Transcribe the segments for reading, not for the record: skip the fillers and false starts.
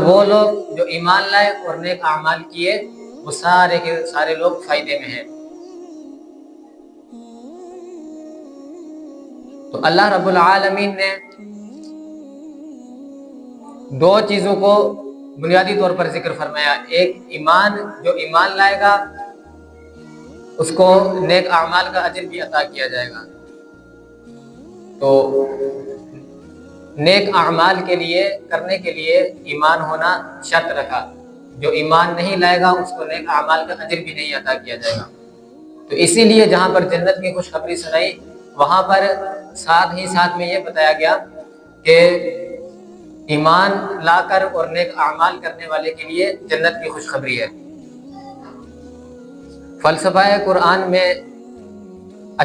وہ لوگ جو ایمان لائے اور نیک اعمال کیے وہ سارے کے سارے لوگ فائدے میں ہیں۔ تو اللہ رب العالمین نے دو چیزوں کو بنیادی طور پر ذکر فرمایا۔ ایک ایمان، جو ایمان لائے گا اس کو نیک اعمال کا اجر بھی عطا کیا جائے گا۔ تو نیک اعمال کے لیے کرنے کے لیے ایمان ہونا شرط رکھا، جو ایمان نہیں لائے گا اس کو نیک اعمال کا اجر بھی نہیں عطا کیا جائے گا۔ تو اسی لیے جہاں پر جنت کی خوشخبری سنائی، وہاں پر ساتھ ہی ساتھ میں یہ بتایا گیا کہ ایمان لا کر اور نیک اعمال کرنے والے کے لیے جنت کی خوشخبری ہے۔ فلسفہ قرآن میں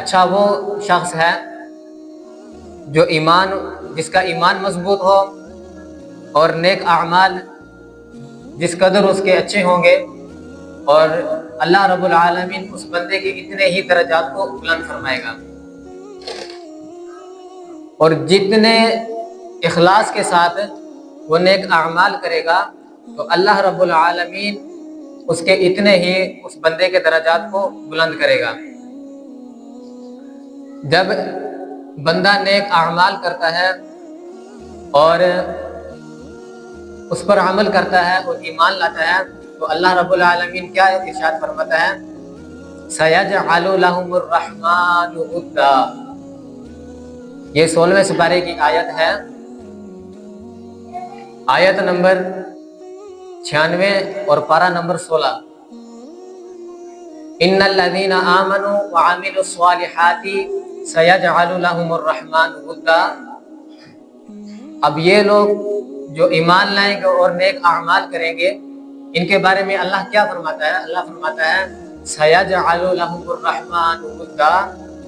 اچھا وہ شخص ہے جس کا ایمان مضبوط ہو اور نیک اعمال جس قدر اس کے اچھے ہوں گے، اور اللہ رب العالمین اس بندے کے اتنے ہی درجات کو بلند فرمائے گا۔ اور جتنے اخلاص کے ساتھ وہ نیک اعمال کرے گا تو اللہ رب العالمین اس کے اتنے ہی اس بندے کے درجات کو بلند کرے گا۔ جب بندہ نیک اعمال کرتا ہے اور اس پر عمل کرتا ہے اور ایمان لاتا ہے تو اللہ رب العالمین کیا ارشاد فرماتا ہے؟ سَيَجْعَلُ لَهُمُ الرَّحْمَنُ وُدًّا۔ یہ 16ویں سپارے کی آیت ہے، آیت نمبر 96 اور پارہ نمبر 16۔ ان الذین آمنوا وعملوا الصالحات سیجعل لهم الرحمن ودا۔ اب یہ لوگ جو ایمان لائیں گے اور نیک اعمال کریں گے، ان کے بارے میں اللہ کیا فرماتا ہے؟ اللہ فرماتا ہے سیجعل لهم الرحمن ودا،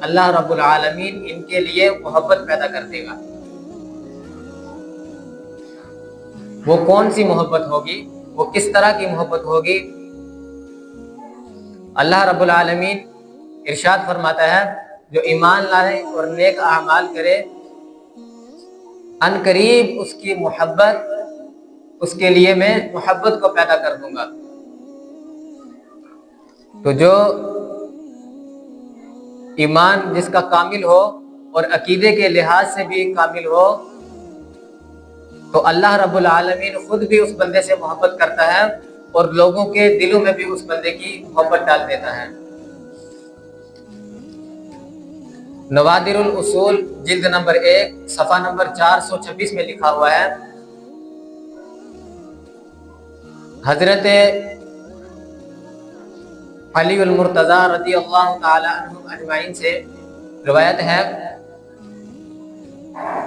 اللہ رب العالمین ان کے لیے محبت پیدا کر دے گا۔ وہ کون سی محبت ہوگی؟ وہ کس طرح کی محبت ہوگی؟ اللہ رب العالمین ارشاد فرماتا ہے جو ایمان لائے اور نیک اعمال کرے، ان قریب اس کی محبت، اس کے لیے میں محبت کو پیدا کر دوں گا۔ تو جو ایمان جس کا کامل ہو اور عقیدے کے لحاظ سے بھی کامل ہو، تو اللہ رب العالمین خود بھی اس بندے سے محبت کرتا ہے اور لوگوں کے دلوں میں بھی اس بندے کی محبت ڈال دیتا ہے۔ نوادر الاصول جلد نمبر 1 صفحہ نمبر 426 میں لکھا ہوا ہے، حضرت علی المرتضی رضی اللہ تعالی عنہ اجمعین سے روایت ہے،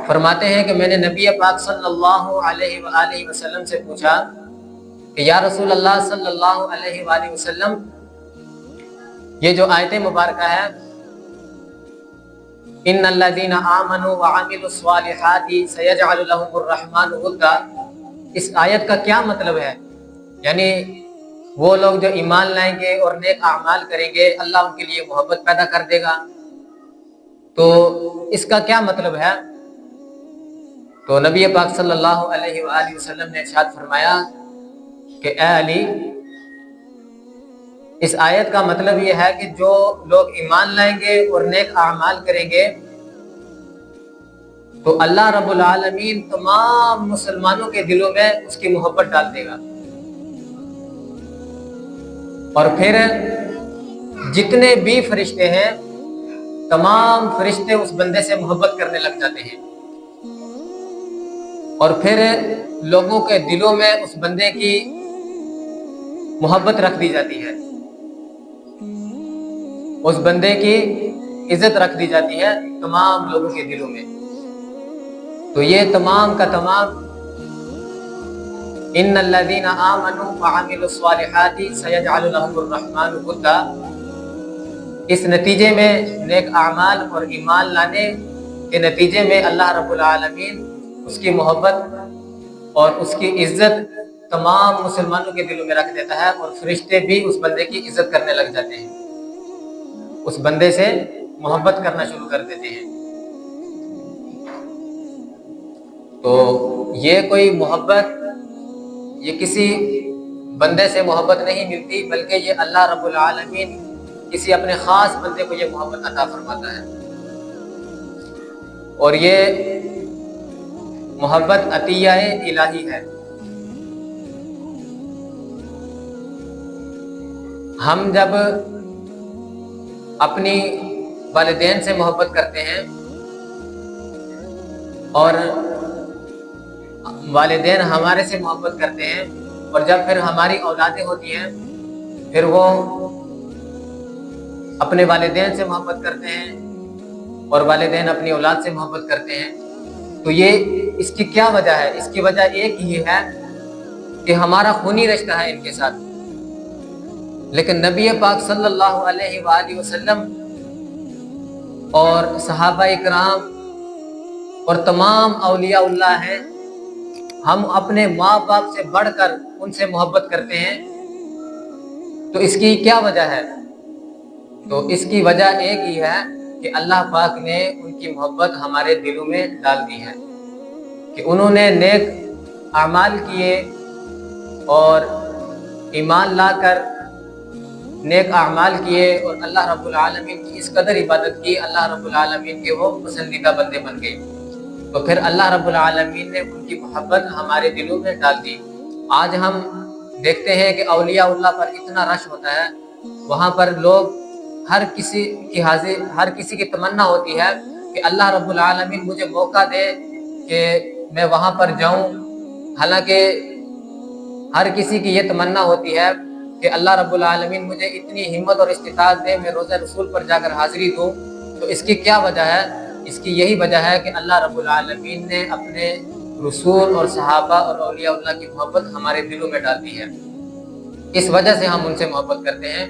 فرماتے ہیں کہ میں نے نبی پاک صلی اللہ علیہ وآلہ وسلم سے پوچھا کہ یا رسول اللہ صلی اللہ علیہ وآلہ وسلم، یہ جو آیت مبارکہ ہے ان الذین آمنوا وعملوا الصالحات سیجعل لهم الرحمن ودا، اس آیت کا کیا مطلب ہے؟ یعنی وہ لوگ جو ایمان لائیں گے اور نیک اعمال کریں گے اللہ ان کے لیے محبت پیدا کر دے گا، تو اس کا کیا مطلب ہے؟ تو نبی پاک صلی اللہ علیہ وآلہ وسلم نے ارشاد فرمایا کہ اے علی، اس آیت کا مطلب یہ ہے کہ جو لوگ ایمان لائیں گے اور نیک اعمال کریں گے تو اللہ رب العالمین تمام مسلمانوں کے دلوں میں اس کی محبت ڈال دے گا، اور پھر جتنے بھی فرشتے ہیں تمام فرشتے اس بندے سے محبت کرنے لگ جاتے ہیں، اور پھر لوگوں کے دلوں میں اس بندے کی محبت رکھ دی جاتی ہے، اس بندے کی عزت رکھ دی جاتی ہے تمام لوگوں کے دلوں میں۔ تو یہ تمام کا تمام ان الذین آمنوا وعملوا الصالحات سیجعل لهم الرحمن ودا، اس نتیجے میں نیک اعمال اور ایمان لانے کے نتیجے میں اللہ رب العالمین اس کی محبت اور اس کی عزت تمام مسلمانوں کے دلوں میں رکھ دیتا ہے، اور فرشتے بھی اس بندے کی عزت کرنے لگ جاتے ہیں، اس بندے سے محبت کرنا شروع کر دیتے ہیں۔ تو یہ کوئی محبت یہ کسی بندے سے محبت نہیں ملتی، بلکہ یہ اللہ رب العالمین کسی اپنے خاص بندے کو یہ محبت عطا فرماتا ہے، اور یہ محبت عطیہ الہی ہے۔ ہم جب اپنی والدین سے محبت کرتے ہیں اور والدین ہمارے سے محبت کرتے ہیں، اور جب پھر ہماری اولادیں ہوتی ہیں پھر وہ اپنے والدین سے محبت کرتے ہیں اور والدین اپنی اولاد سے محبت کرتے ہیں، تو یہ اس کی کیا وجہ ہے؟ اس کی وجہ ایک ہی ہے کہ ہمارا خونی رشتہ ہے ان کے ساتھ۔ لیکن نبی پاک صلی اللہ علیہ وآلہ وسلم اور صحابہ اکرام اور تمام اولیاء اللہ ہیں، ہم اپنے ماں باپ سے بڑھ کر ان سے محبت کرتے ہیں، تو اس کی کیا وجہ ہے؟ تو اس کی وجہ ایک ہی ہے کہ اللہ پاک نے ان کی محبت ہمارے دلوں میں ڈال دی ہے، کہ انہوں نے نیک اعمال کیے اور ایمان لا کر نیک اعمال کیے اور اللہ رب العالمین کی اس قدر عبادت کی، اللہ رب العالمین کے وہ پسندیدہ بندے بن گئے، تو پھر اللہ رب العالمین نے ان کی محبت ہمارے دلوں میں ڈال دی۔ آج ہم دیکھتے ہیں کہ اولیاء اللہ پر اتنا رش ہوتا ہے، وہاں پر لوگ ہر کسی کی تمنا ہوتی ہے کہ اللہ رب العالمین مجھے موقع دے کہ میں وہاں پر جاؤں، حالانکہ ہر کسی کی یہ تمنا ہوتی ہے کہ اللہ رب العالمین مجھے اتنی ہمت اور استطاعت دے میں روزہ رسول پر جا کر حاضری دوں۔ تو اس کی کیا وجہ ہے؟ اس کی یہی وجہ ہے کہ اللہ رب العالمین نے اپنے رسول اور صحابہ اور اولیاء اللہ کی محبت ہمارے دلوں میں ڈال دی ہے، اس وجہ سے ہم ان سے محبت کرتے ہیں۔